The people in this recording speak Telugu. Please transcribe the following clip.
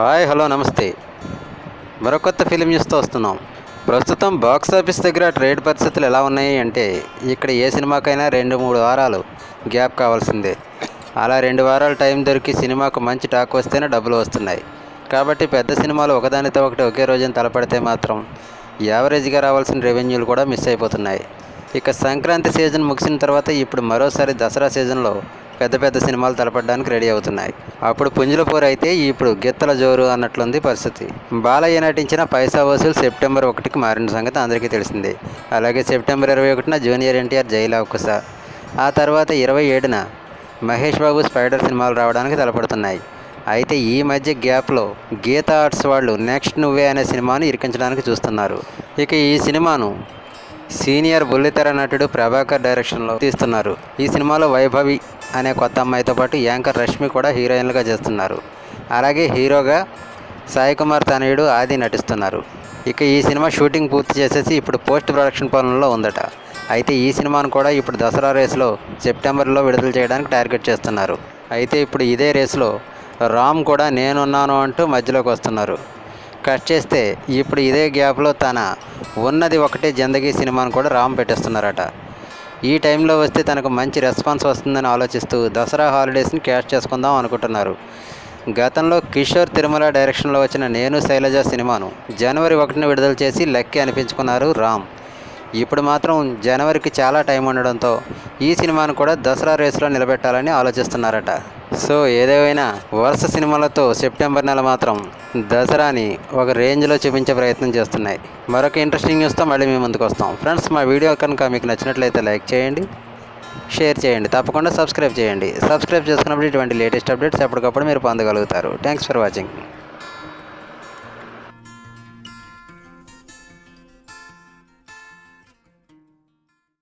హాయ్ హలో నమస్తే. మరో కొత్త ఫిలిం న్యూస్తో వస్తున్నాం. ప్రస్తుతం బాక్స్ ఆఫీస్ దగ్గర ట్రేడ్ పరిస్థితులు ఎలా ఉన్నాయి అంటే ఇక్కడ ఏ సినిమాకైనా 2-3 వారాలు గ్యాప్ కావాల్సిందే. అలా 2 వారాలు టైం దొరికి సినిమాకు మంచి టాక్ వస్తేనే డబ్బులు వస్తున్నాయి. కాబట్టి పెద్ద సినిమాలు ఒకదానితో ఒకటి ఒకే రోజున తలపడితే మాత్రం యావరేజ్గా రావాల్సిన రెవెన్యూలు కూడా మిస్ అయిపోతున్నాయి. ఇక సంక్రాంతి సీజన్ ముగిసిన తర్వాత ఇప్పుడు మరోసారి దసరా సీజన్లో పెద్ద సినిమాలు తలపడడానికి రెడీ అవుతున్నాయి. అప్పుడు పుంజుల పోరు అయితే ఇప్పుడు గిత్తల జోరు అన్నట్లుంది పరిస్థితి. బాలయ్య నటించిన పైసా వసూలు సెప్టెంబర్ 1కి మారిన సంగతి అందరికీ తెలిసిందే. అలాగే సెప్టెంబర్ 21న జూనియర్ ఎన్టీఆర్ జైలు అవకాశ, ఆ తర్వాత 27న మహేష్ బాబు స్పైడర్ సినిమాలు రావడానికి తలపడుతున్నాయి. అయితే ఈ మధ్య గ్యాప్లో గీతా ఆర్ట్స్ వాళ్ళు నెక్స్ట్ నువ్వే అనే సినిమాను ఇరికించడానికి చూస్తున్నారు. ఇక ఈ సినిమాను సీనియర్ బుల్లితెర నటుడు ప్రభాకర్ డైరెక్షన్లో తీస్తున్నారు. ఈ సినిమాలో వైభవి అనే కొత్త అమ్మాయితో పాటు యాంకర్ రష్మి కూడా హీరోయిన్లుగా చేస్తున్నారు. అలాగే హీరోగా సాయి కుమార్ తనయుడు ఆది నటిస్తున్నారు. ఇక ఈ సినిమా షూటింగ్ పూర్తి చేసేసి ఇప్పుడు పోస్ట్ ప్రొడక్షన్ పనుల్లో ఉందట. అయితే ఈ సినిమాను కూడా ఇప్పుడు దసరా రేసులో సెప్టెంబర్లో విడుదల చేయడానికి టార్గెట్ చేస్తున్నారు. అయితే ఇప్పుడు ఇదే రేసులో రామ్ కూడా నేనున్నాను అంటూ మధ్యలోకి వస్తున్నారు. కట్ చేస్తే ఇప్పుడు ఇదే గ్యాప్లో తన ఉన్నది ఒకటే జిందగీ సినిమాను కూడా రామ్ పెట్టేస్తున్నారట. ఈ టైంలో వస్తే తనకు మంచి రెస్పాన్స్ వస్తుందని ఆలోచిస్తూ దసరా హాలిడేస్ని క్యాష్ చేసుకుందాం అనుకుంటున్నారు. గతంలో కిషోర్ తిరుమల డైరెక్షన్లో వచ్చిన నేను శైలజ సినిమాను జనవరి 1న విడుదల చేసి లక్కీ అనిపించుకున్నారు రామ్. ఇప్పుడు మాత్రం జనవరికి చాలా టైం ఉండడంతో ఈ సినిమాను కూడా దసరా రేసులో నిలబెట్టాలని ఆలోచిస్తున్నారట. సో ఏదేమైనా వరుస సినిమాలతో సెప్టెంబర్ నెల మాత్రం దసరాని ఒక రేంజ్లో చూపించే ప్రయత్నం చేస్తున్నాయి. మరొక ఇంట్రెస్టింగ్ న్యూస్తో మళ్ళీ మీ ముందుకు వస్తాం. ఫ్రెండ్స్, మా వీడియో కనుక మీకు నచ్చినట్లయితే లైక్ చేయండి, షేర్ చేయండి, తప్పకుండా సబ్స్క్రైబ్ చేయండి. సబ్స్క్రైబ్ చేసుకున్నప్పుడు ఇటువంటి లేటెస్ట్ అప్డేట్స్ ఎప్పటికప్పుడు మీరు పొందగలుగుతారు. Thanks for watching.